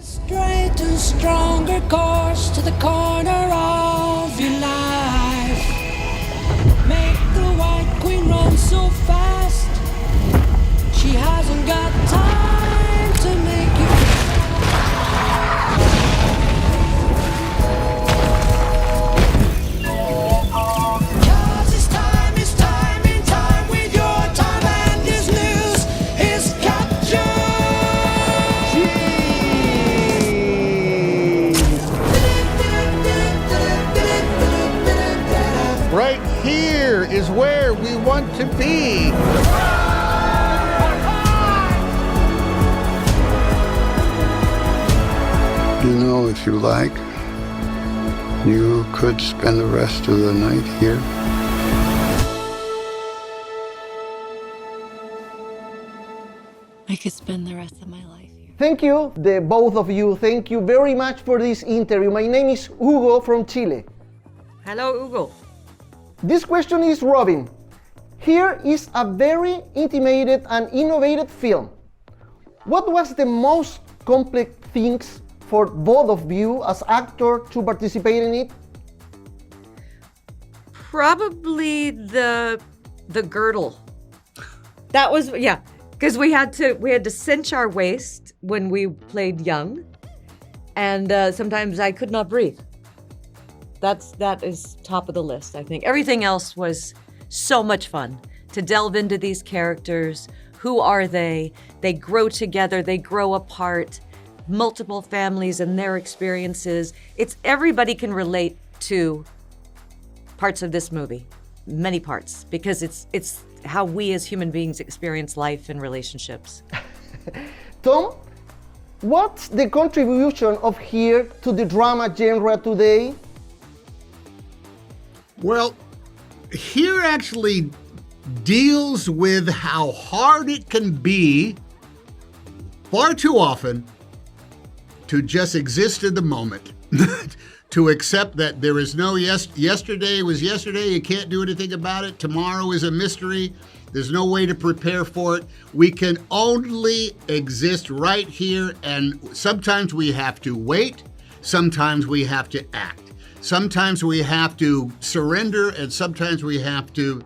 Straight and stronger course to the corner of your life. Make the White Queen run so fast. She hasn't got time to make you. Cause it's time in time with your time, and this news is captured. Right here is where we want to be. You know, if you like, you could spend the rest of the night here. I could spend the rest of my life here. Thank you, the both of you. Thank you very much for this interview. My name is Hugo from Chile. Hello, Hugo. This question is Robin. Here is a very intimated and innovative film. What was the most complex things for both of you as actor to participate in it? Probably the girdle. That was, yeah, because we had to cinch our waist when we played young, and sometimes I could not breathe. That is top of the list, I think. Everything else was so much fun to delve into these characters. Who are they? They grow together, they grow apart, multiple families and their experiences. It's everybody can relate to parts of this movie, many parts, because it's how we as human beings experience life and relationships. Tom, what's the contribution of here to the drama genre today? Well, here actually deals with how hard it can be far too often to just exist in the moment, to accept that there is no yesterday was yesterday, you can't do anything about it, tomorrow is a mystery, there's no way to prepare for it. We can only exist right here, and sometimes we have to wait, sometimes we have to act. Sometimes we have to surrender, and sometimes we have to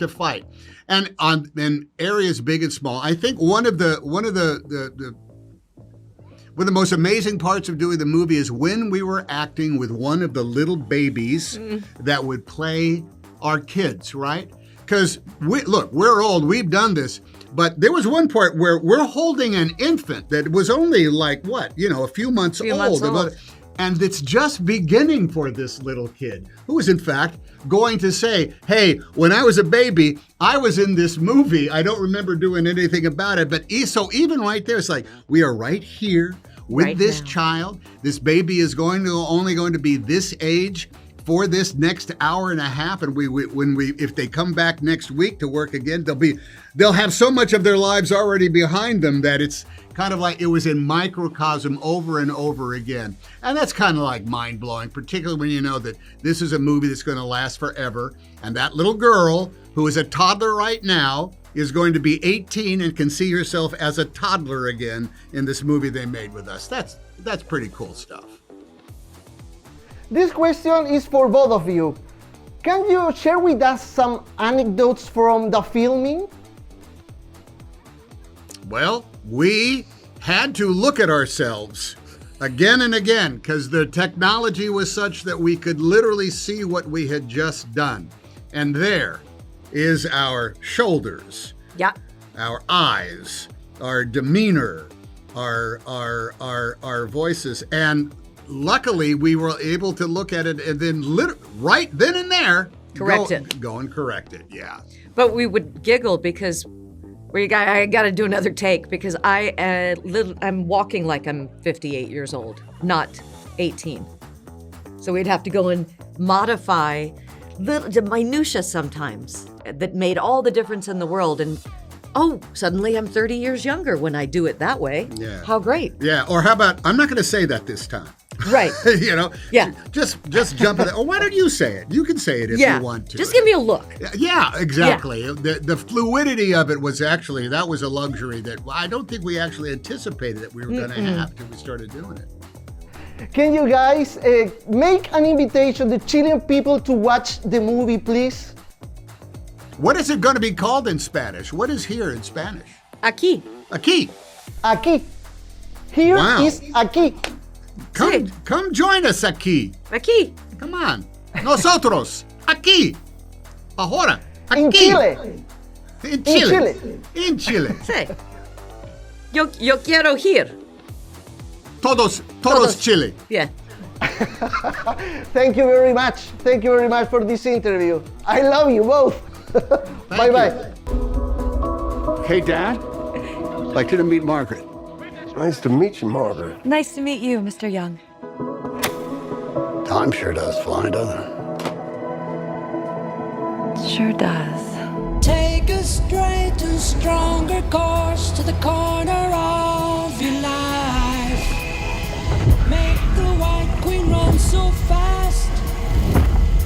fight. And in areas big and small, I think one of the most amazing parts of doing the movie is when we were acting with one of the little babies that would play our kids, right? Because we're old, we've done this, but there was one part where we're holding an infant that was only like a few months old. And it's just beginning for this little kid, who is in fact going to say, hey, when I was a baby, I was in this movie. I don't remember doing anything about it. But so even right there, it's like, we are right here with right this now. Child. This baby is only going to be this age for this next hour and a half. And if they come back next week to work again, they'll have so much of their lives already behind them that it's kind of like it was in microcosm over and over again. And that's kind of like mind-blowing, particularly when you know that this is a movie that's going to last forever. And that little girl, who is a toddler right now, is going to be 18 and can see herself as a toddler again in this movie they made with us. That's pretty cool stuff. This question is for both of you. Can you share with us some anecdotes from the filming? Well, we had to look at ourselves again and again because the technology was such that we could literally see what we had just done. And there is our shoulders, our eyes, our demeanor, our voices. And luckily, we were able to look at it and then right then and there, go and correct it, yeah. But we would giggle because I got to do another take because I'm walking like I'm 58 years old, not 18. So we'd have to go and modify the minutia sometimes that made all the difference in the world. And suddenly I'm 30 years younger when I do it that way. Yeah. How great. Yeah, or how about, I'm not going to say that this time. Right. You know? Yeah. Just jump in there. Or why don't you say it? You can say it if Yeah. you want to. Just give me a look. Yeah, exactly. The fluidity of it was actually, that was a luxury that I don't think we actually anticipated that we were going to have till we started doing it. Can you guys make an invitation to Chilean people to watch the movie, please? What is it going to be called in Spanish? What is here in Spanish? Aquí. Aquí. Aquí. Here Wow. is aquí. Come join us aquí. Aquí. Come on. Nosotros. Aquí. Ahora. Aquí. In Chile. In Chile. Chile. In Chile. Sí. Yo quiero ir. Todos Chile. Yeah. Thank you very much. Thank you very much for this interview. I love you both. Bye-bye. Hey, Dad. I'd like you to meet Margaret. Nice to meet you, Margaret. Nice to meet you, Mr. Young. Time sure does fly, doesn't it? Sure does. Take a straight and stronger course to the corner of your life. Make the White Queen run so fast.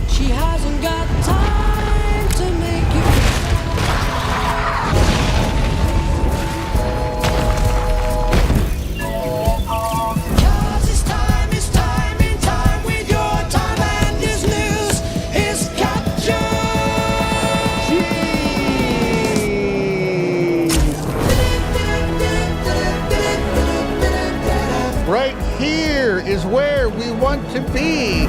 She hasn't got time to make you. Cause it's time with your time, and his news is captured. Right here is where we want to be.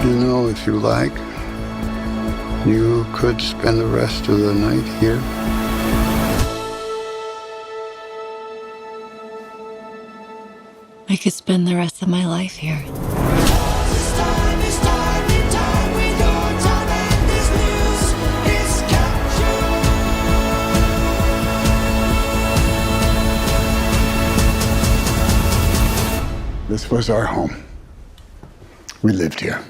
You know, if you like, you could spend the rest of the night here. I could spend the rest of my life here. It's time with your time, and his news is captured. This was our home. We lived here.